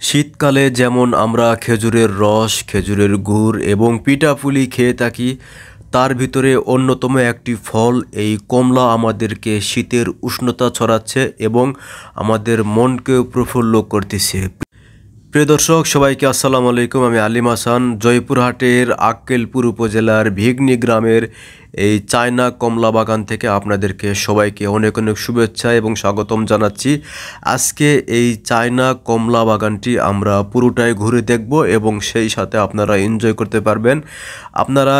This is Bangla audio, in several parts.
শীতকালে যেমন আমরা খেজুরের রস, খেজুরের গুড় এবং পিঠাপুলি খেয়ে থাকি, তার ভিতরে অন্যতম একটি ফল এই কমলা আমাদেরকে শীতের উষ্ণতা ছড়াচ্ছে এবং আমাদের মনকেও প্রফুল্ল করতেছে। প্রিয় দর্শক, সবাইকে আসসালামু আলাইকুম। আমি আলিম হাসান, জয়পুরহাটের আক্কেলপুর উপজেলার ভিগনি গ্রামের এই চায়না কমলা বাগান থেকে আপনাদেরকে সবাইকে অনেক অনেক শুভেচ্ছা এবং স্বাগতম জানাচ্ছি। আজকে এই চায়না কমলা বাগানটি আমরা পুরোটাই ঘুরে দেখব এবং সেই সাথে আপনারা এনজয় করতে পারবেন। আপনারা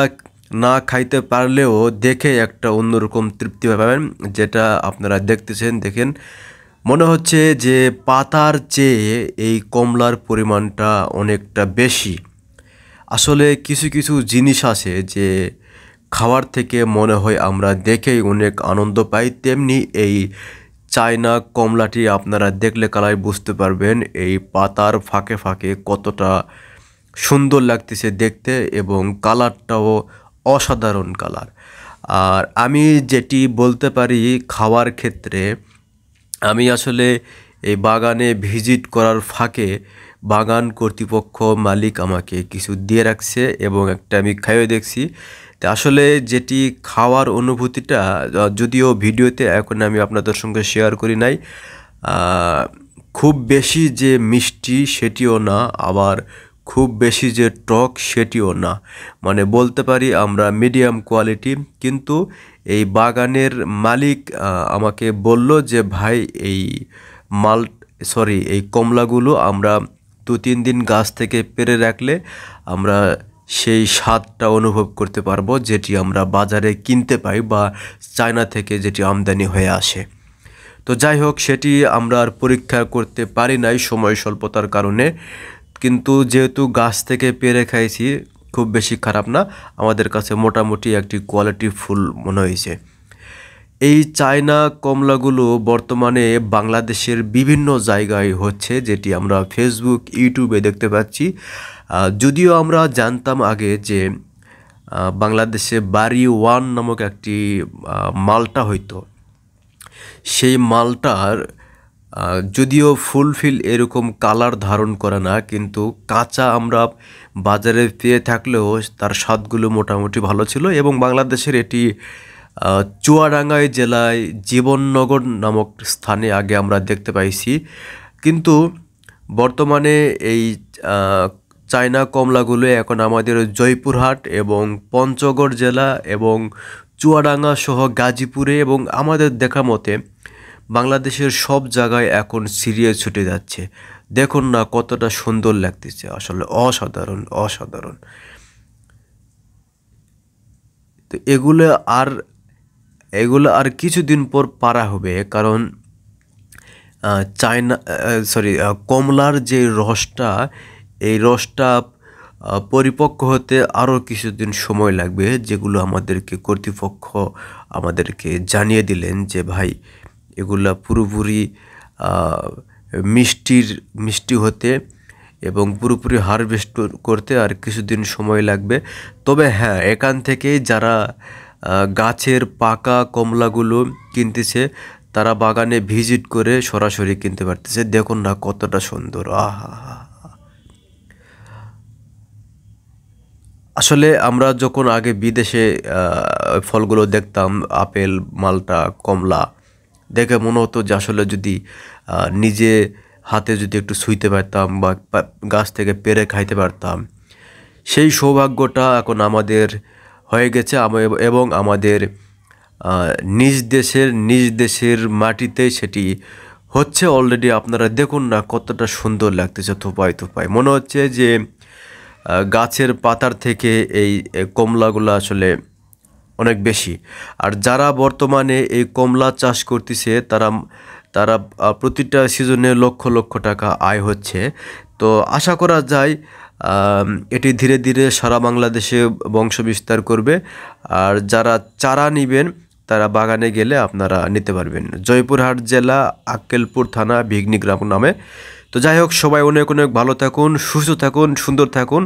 না খাইতে পারলেও দেখে একটা অন্যরকম তৃপ্তি পাবেন, যেটা আপনারা দেখতেছেন। দেখেন, মনে হচ্ছে যে পাতার চেয়ে এই কমলার পরিমাণটা অনেকটা বেশি। আসলে কিছু কিছু জিনিস আছে যে খাওয়ার থেকে মনে হয় আমরা দেখেই অনেক আনন্দ পাই, তেমনি এই চায়না কমলাটি আপনারা দেখলে কালাই বুঝতে পারবেন এই পাতার ফাঁকে ফাঁকে কতটা সুন্দর লাগতেছে দেখতে, এবং কালারটাও অসাধারণ কালার। আর আমি যেটি বলতে পারি খাওয়ার ক্ষেত্রে, আমি আসলে এই বাগানে ভিজিট করার ফাঁকে বাগান কর্তৃপক্ষ মালিক আমাকে কিছু দিয়ে রাখছে এবং একটা আমি খাইয়ে দেখছি। তা আসলে যেটি খাওয়ার অনুভূতিটা, যদিও ভিডিওতে এখন আমি আপনাদের সঙ্গে শেয়ার করি নাই, খুব বেশি যে মিষ্টি সেটিও না, আবার খুব বেশি যে টক সেটিও না, মানে বলতে পারি আমরা মিডিয়াম কোয়ালিটি। কিন্তু এই বাগানের মালিক আমাকে বলল যে ভাই, এই এই কমলাগুলো আমরা 2-3 দিন গাছ থেকে পেড়ে রাখলে আমরা সেই স্বাদটা অনুভব করতে পারবো, যেটি আমরা বাজারে কিনতে পাই বা চায়না থেকে যেটি আমদানি হয়ে আসে। তো যাই হোক, সেটি আমরা আর পরীক্ষা করতে পারি নাই সময় স্বল্পতার কারণে। কিন্তু যেহেতু গাছ থেকে পেরে খাইছি, খুব বেশি খারাপ না, আমাদের কাছে মোটামুটি একটি কোয়ালিটি ফুল মনে হয়েছে। এই চায়না কমলাগুলো বর্তমানে বাংলাদেশের বিভিন্ন জায়গায় হচ্ছে, যেটি আমরা ফেসবুক, ইউটিউবে দেখতে পাচ্ছি। যদিও আমরা জানতাম আগে যে বাংলাদেশে বাড়ি ওয়ান নামক একটি মালটা হইতো। সেই মালটার যদিও ফুলফিল এরকম কালার ধারণ করে না, কিন্তু কাঁচা আমরা বাজারে পেয়ে থাকলেও তার স্বাদগুলো মোটামুটি ভালো ছিল। এবং বাংলাদেশের এটি চুয়াডাঙ্গা জেলায় জীবননগর নামক স্থানে আগে আমরা দেখতে পাইছি। কিন্তু বর্তমানে এই চায়না কমলাগুলো এখন আমাদের জয়পুরহাট এবং পঞ্চগড় জেলা এবং চুয়াডাঙ্গা সহ গাজীপুরে এবং আমাদের দেখা মতে বাংলাদেশের সব জায়গায় এখন ছিটিয়ে ছুটে যাচ্ছে। দেখুন না কতটা সুন্দর লাগতেছে, আসলে অসাধারণ অসাধারণ। তো এগুলো আর কিছুদিন পর পারা হবে, কারণ কমলার যে রসটা, এই রসটা পরিপক্ক হতে আরও কিছুদিন সময় লাগবে, যেগুলো আমাদেরকে কর্তৃপক্ষ আমাদেরকে জানিয়ে দিলেন যে ভাই, এগুলা পুরোপুরি মিষ্টি হতে এবং পুরোপুরি হারভেস্ট করতে আর কিছুদিন সময় লাগবে। তবে হ্যাঁ, এখান থেকে যারা গাছের পাকা কমলাগুলো কিনতেছে, তারা বাগানে ভিজিট করে সরাসরি কিনতে পারতেছে। দেখুন না কতটা সুন্দর, আহা। আসলে আমরা যখন আগে বিদেশে ফলগুলো দেখতাম, আপেল, মালটা, কমলা, দেখে মনে হতো যে আসলে যদি নিজে হাতে যদি একটু ছুঁইতে পারতাম বা গাছ থেকে পেড়ে খাইতে পারতাম, সেই সৌভাগ্যটা এখন আমাদের হয়ে গেছে। এবং আমাদের নিজ দেশের মাটিতে সেটি হচ্ছে অলরেডি। আপনারা দেখুন না কতটা সুন্দর লাগতেছে, থোপায় মনে হচ্ছে যে গাছের পাতার থেকে এই কমলাগুলো আসলে অনেক বেশি। আর যারা বর্তমানে এই কমলা চাষ করতেছে, তারা প্রতিটা সিজনে লক্ষ লক্ষ টাকা আয় হচ্ছে। তো আশা করা যায় এটি ধীরে ধীরে সারা বাংলাদেশে বংশ বিস্তার করবে। আর যারা চারা নেবেন, তারা বাগানে গেলে আপনারা নিতে পারবেন। জয়পুরহাট জেলা, আক্কেলপুর থানা, ভিগনি গ্রাম নামে। তো যাই হোক, সবাই অনেক অনেক ভালো থাকুন, সুস্থ থাকুন, সুন্দর থাকুন।